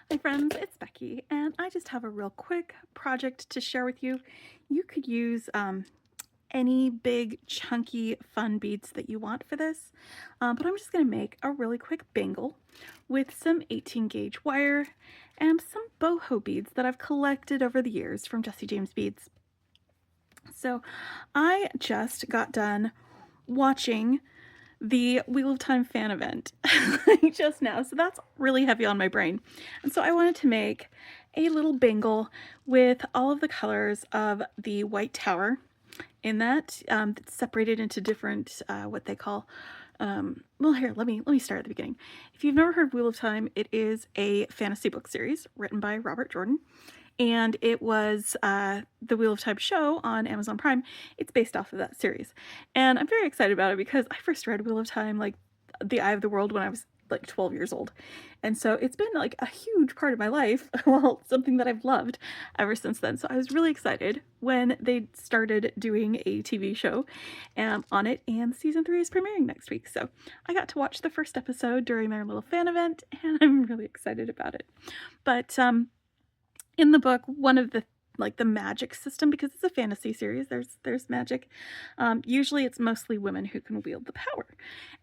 Hi friends, it's Becky, and I just have a real quick project to share with you. You could use any big, chunky, fun beads that you want for this, but I'm just going to make a really quick bangle with some 18 gauge wire and some boho beads that I've collected over the years from Jesse James Beads. So I just got done watching the Wheel of Time fan event just now, so that's really heavy on my brain. And so I wanted to make a little bangle with all of the colors of the White Tower in that. It's separated into different what they call well, here, let me start at the beginning. If you've never heard of Wheel of Time, it is a fantasy book series written by Robert Jordan, and it was the Wheel of Time show on Amazon Prime. It's based off of that series, and I'm very excited about it because I first read Wheel of Time, like The Eye of the World, when I was like 12 years old, and so it's been like a huge part of my life. Well, something that I've loved ever since then. So I was really excited when they started doing a TV show on it, and season 3 is premiering next week. So I got to watch the first episode during their little fan event, and I'm really excited about it. But in the book, one of the magic system, because it's a fantasy series, there's magic. Usually it's mostly women who can wield the power,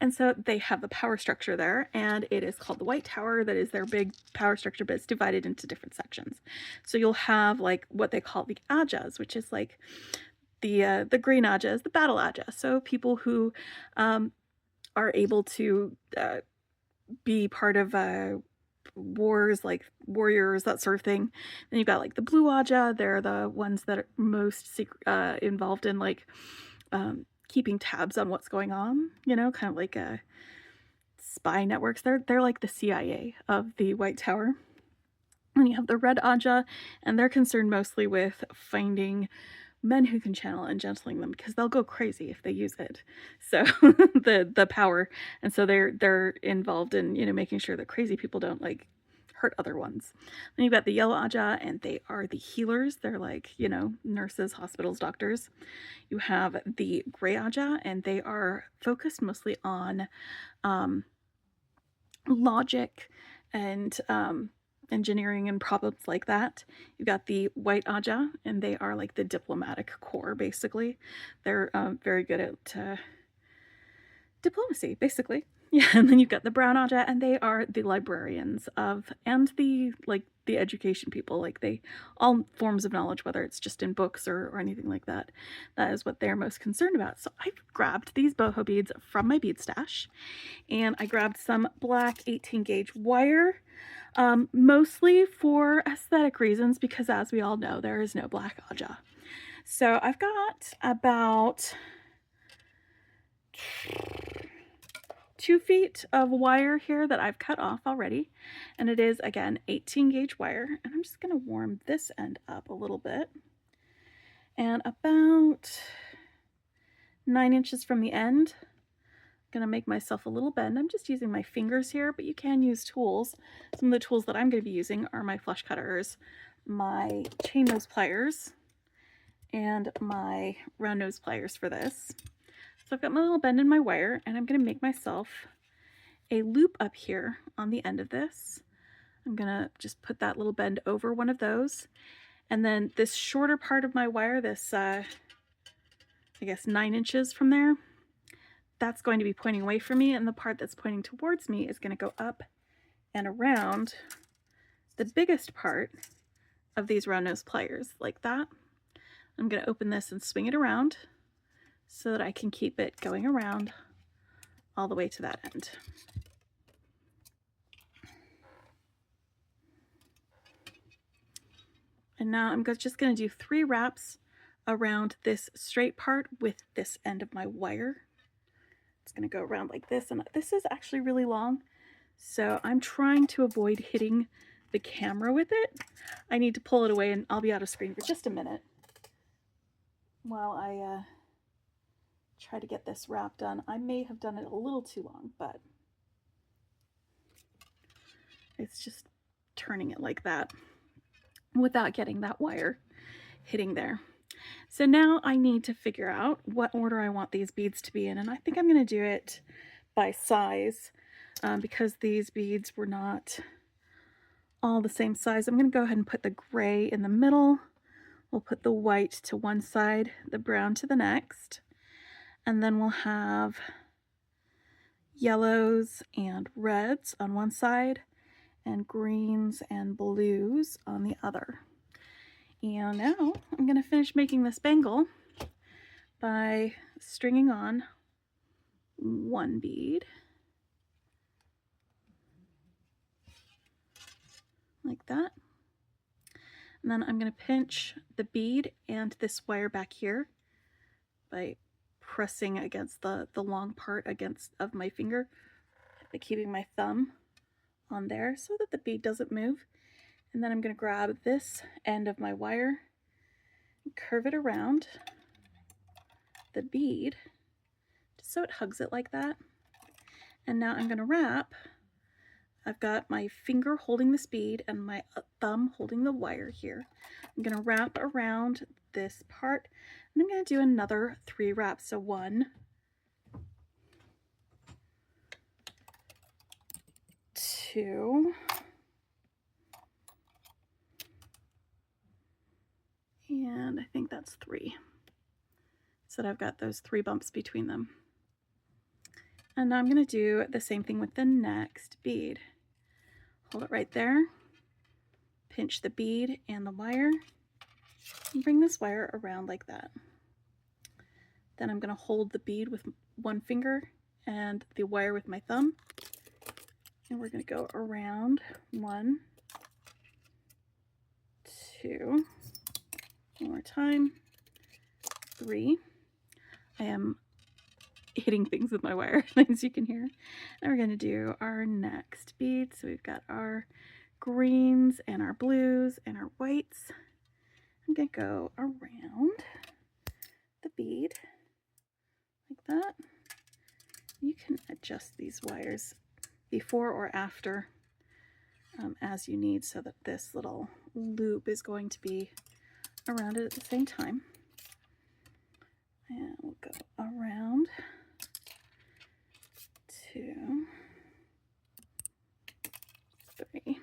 and so they have the power structure there, and it is called the White Tower. That is their big power structure, but it's divided into different sections. So you'll have like what they call the Ajahs, which is like the green Ajahs, the battle Ajahs. So people who are able to be part of wars, like warriors, that sort of thing. Then you've got like the blue Ajah. They're the ones that are most involved in like keeping tabs on what's going on, kind of like spy networks. They're like the CIA of the White Tower. And you have the red Ajah, and they're concerned mostly with finding men who can channel and gentling them, because they'll go crazy if they use it. So the power, and so they're involved in making sure that crazy people don't like hurt other ones. Then you've got the yellow Ajah, and they are the healers. They're like nurses, hospitals, doctors. You have the gray Ajah, and they are focused mostly on logic and engineering and problems like that. You've got the white Ajah, and they are like the diplomatic corps, basically. They're very good at diplomacy, basically. Yeah, and then you've got the brown Ajah, and they are the librarians and the education people, like all forms of knowledge, whether it's just in books or anything like that. That is what they're most concerned about. So I grabbed these boho beads from my bead stash, and I grabbed some black 18 gauge wire, mostly for aesthetic reasons, because as we all know, there is no black Ajah. So I've got about 2 feet of wire here that I've cut off already, and it is again 18 gauge wire, and I'm just going to warm this end up a little bit, and about 9 inches from the end, I'm going to make myself a little bend. I'm just using my fingers here, but you can use tools. Some of the tools that I'm going to be using are my flush cutters, my chain nose pliers, and my round nose pliers for this. So I've got my little bend in my wire, and I'm going to make myself a loop up here on the end of this. I'm going to just put that little bend over one of those, and then this shorter part of my wire, this I guess 9 inches from there, that's going to be pointing away from me, and the part that's pointing towards me is going to go up and around the biggest part of these round nose pliers, like that. I'm going to open this and swing it around so that I can keep it going around all the way to that end. And now I'm just going to do 3 wraps around this straight part with this end of my wire. It's going to go around like this, and this is actually really long, so I'm trying to avoid hitting the camera with it. I need to pull it away, and I'll be out of screen for just a minute while I try to get this wrap done. I may have done it a little too long, but it's just turning it like that without getting that wire hitting there. So now I need to figure out what order I want these beads to be in, and I think I'm going to do it by size, because these beads were not all the same size. I'm going to go ahead and put the gray in the middle. We'll put the white to one side, the brown to the next, and then we'll have yellows and reds on one side and greens and blues on the other. And now I'm going to finish making this bangle by stringing on one bead like that. And then I'm going to pinch the bead and this wire back here by pressing against the long part of my finger, by keeping my thumb on there so that the bead doesn't move. And then I'm going to grab this end of my wire and curve it around the bead just so it hugs it like that. And now I'm going to wrap. I've got my finger holding this bead and my thumb holding the wire here. I'm going to wrap around this part, and I'm going to do another 3 wraps. So 1, 2, and I think that's 3. So that I've got those 3 bumps between them. And now I'm going to do the same thing with the next bead. Hold it right there, pinch the bead and the wire, and bring this wire around like that. Then I'm going to hold the bead with one finger and the wire with my thumb, and we're going to go around 1, 2, one more time, 3. I am hitting things with my wire, as you can hear. And we're going to do our next bead. So we've got our greens and our blues and our whites. I'm going to go around the bead like that. You can adjust these wires before or after as you need, so that this little loop is going to be around it at the same time. And we'll go around 2, 3.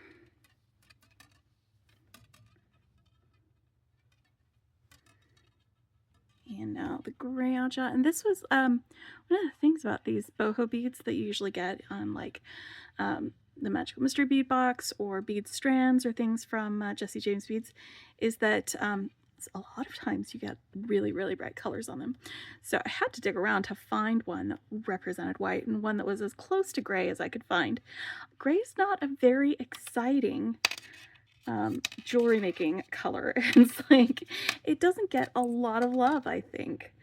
And now the gray Ajah. And this was one of the things about these boho beads that you usually get on like the Magical Mystery Bead Box or bead strands or things from Jesse James Beads, is that a lot of times you get really, really bright colors on them. So I had to dig around to find one that represented white and one that was as close to gray as I could find. Gray is not a very exciting jewelry making color. It's like, it doesn't get a lot of love, I think.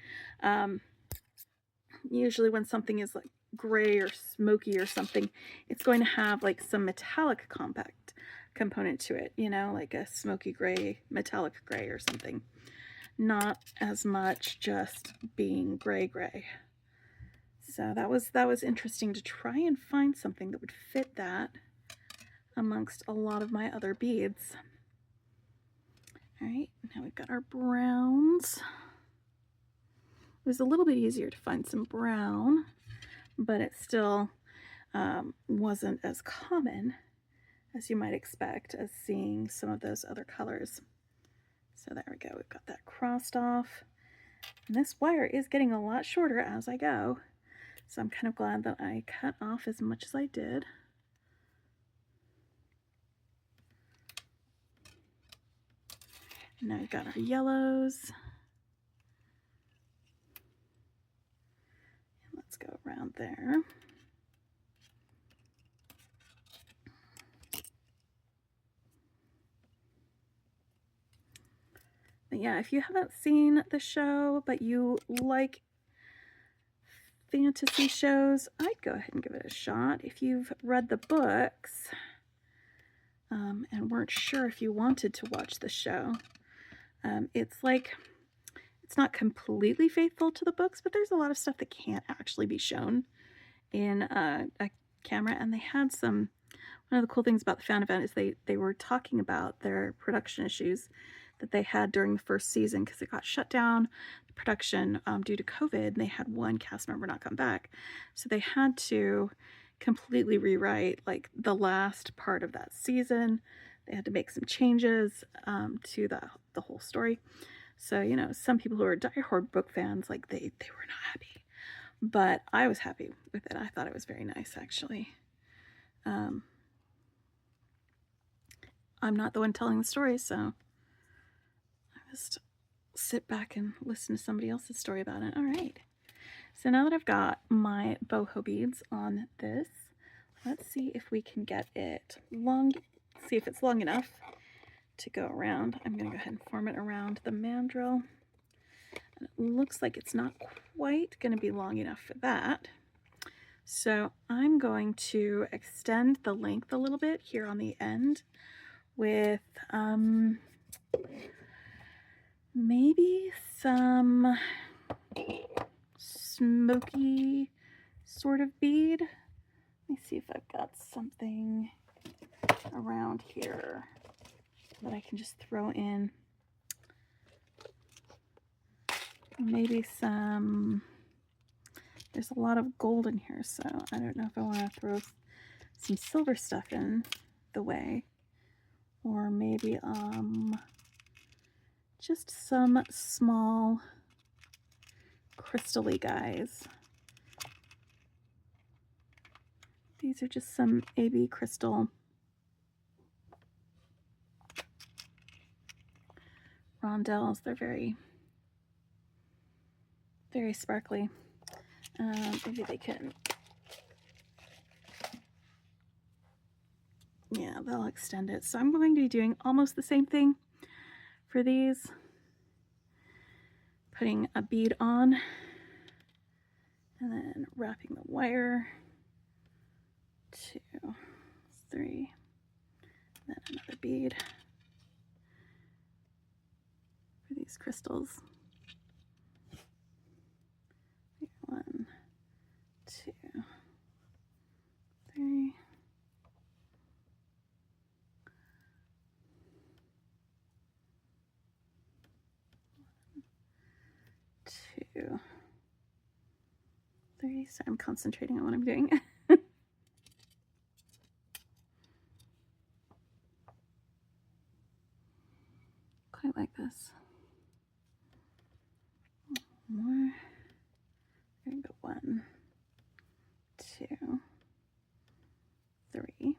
Usually when something is like gray or smoky or something, it's going to have like some metallic compact component to it, you know, like a smoky gray, metallic gray or something. Not as much just being gray. So that was interesting to try and find something that would fit that amongst a lot of my other beads. All right, now we've got our browns. It was a little bit easier to find some brown, but it still wasn't as common as you might expect as seeing some of those other colors. So there we go, we've got that crossed off. And this wire is getting a lot shorter as I go, so I'm kind of glad that I cut off as much as I did. And now we've got our yellows. And let's go around there. But yeah, if you haven't seen the show, but you like fantasy shows, I'd go ahead and give it a shot. If you've read the books and weren't sure if you wanted to watch the show, it's like, it's not completely faithful to the books, but there's a lot of stuff that can't actually be shown in a camera. And they had some, one of the cool things about the fan event is they were talking about their production issues that they had during the first season, because it got shut down, the production, due to COVID, and they had one cast member not come back. So they had to completely rewrite like the last part of that season. they had to make some changes to the whole story. So, you know, some people who are diehard book fans, like they were not happy. But I was happy with it. I thought it was very nice, actually. I'm not the one telling the story, so I just sit back and listen to somebody else's story about it. All right. So now that I've got my boho beads on this, let's see if we can get it long, see if it's long enough to go around. I'm going to go ahead and form it around the mandrel. And it looks like it's not quite going to be long enough for that. So I'm going to extend the length a little bit here on the end with maybe some smoky sort of bead. Let me see if I've got something around here that I can just throw in. Maybe some, there's a lot of gold in here, so I don't know if I want to throw some silver stuff in the way, or maybe just some small crystal-y guys. These are just some AB crystal rondelles. They're very, very sparkly. Maybe they can, yeah, they'll extend it. So I'm going to be doing almost the same thing for these. Putting a bead on and then wrapping the wire. 2, 3, then another bead for these crystals. 1, 2, 3. 2, 3. So I'm concentrating on what I'm doing. Quite like this. More. There we go. 1, 2, 3.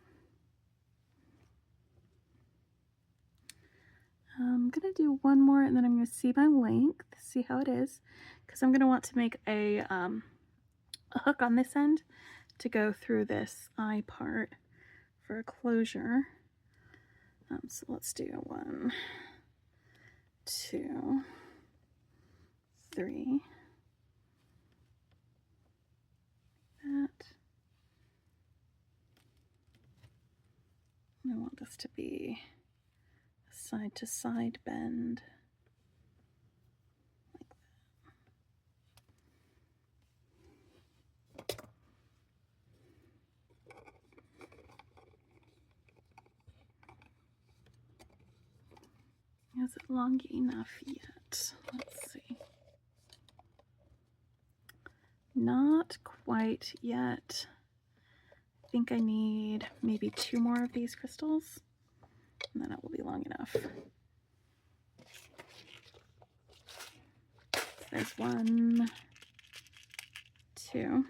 I'm gonna do one more, and then I'm gonna see my length, see how it is, because I'm gonna want to make a hook on this end to go through this eye part for a closure. So let's do 1, 2, 3. That. I want this to be a side to side bend. Is it long enough yet? Let's see. Not quite yet. I think I need maybe 2 more of these crystals, and then it will be long enough. So there's 1, 2.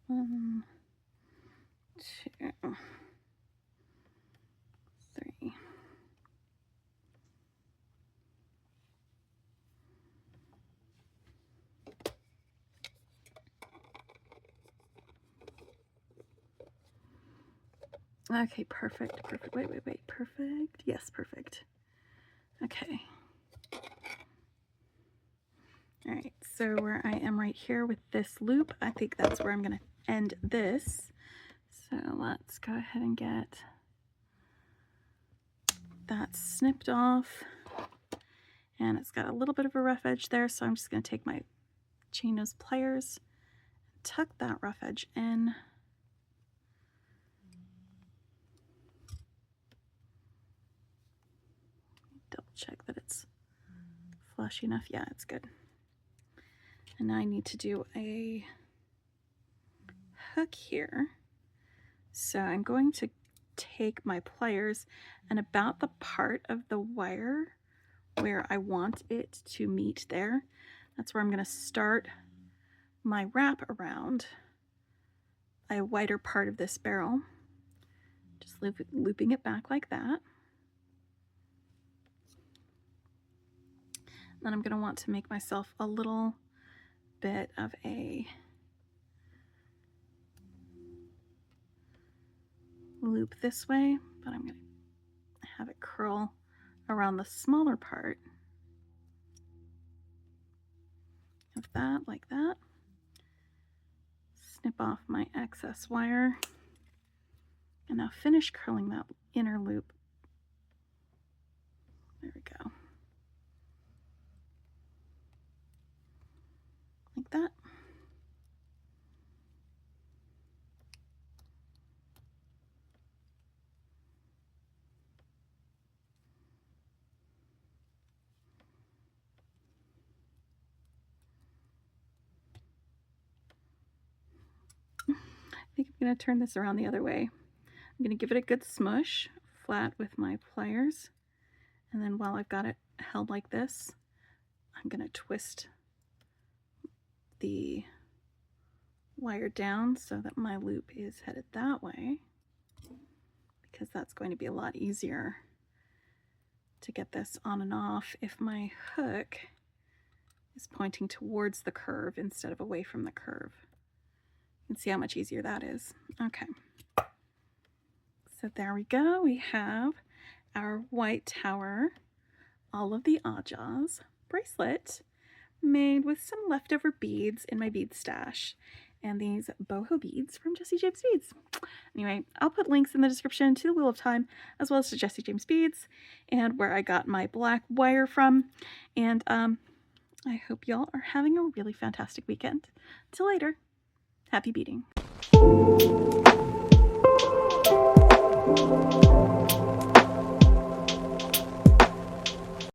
One, 2, 3. Okay, perfect, perfect. Wait, perfect. Yes, perfect. Okay. All right, so where I am right here with this loop, I think that's where I'm going to end this. So let's go ahead and get that snipped off. And it's got a little bit of a rough edge there, so I'm just going to take my chain nose pliers, tuck that rough edge in. Double check that it's flush enough. Yeah, it's good. And now I need to do a hook here. So I'm going to take my pliers and about the part of the wire where I want it to meet there, that's where I'm going to start my wrap around a wider part of this barrel. Just looping it back like that. Then I'm going to want to make myself a little bit of a loop this way, but I'm going to have it curl around the smaller part of that, like that. Snip off my excess wire, and now finish curling that inner loop. There we go. Like that. I think I'm going to turn this around the other way. I'm going to give it a good smush flat with my pliers, and then while I've got it held like this, I'm going to twist the wire down so that my loop is headed that way, because that's going to be a lot easier to get this on and off if my hook is pointing towards the curve instead of away from the curve. You can see how much easier that is. Okay, so there we go. We have our white tower, all of the Ajahs bracelet made with some leftover beads in my bead stash, and these boho beads from Jessie James Beads. Anyway, I'll put links in the description to the Wheel of Time, as well as to Jessie James Beads and where I got my black wire from. And I hope y'all are having a really fantastic weekend. Till later. Happy beading.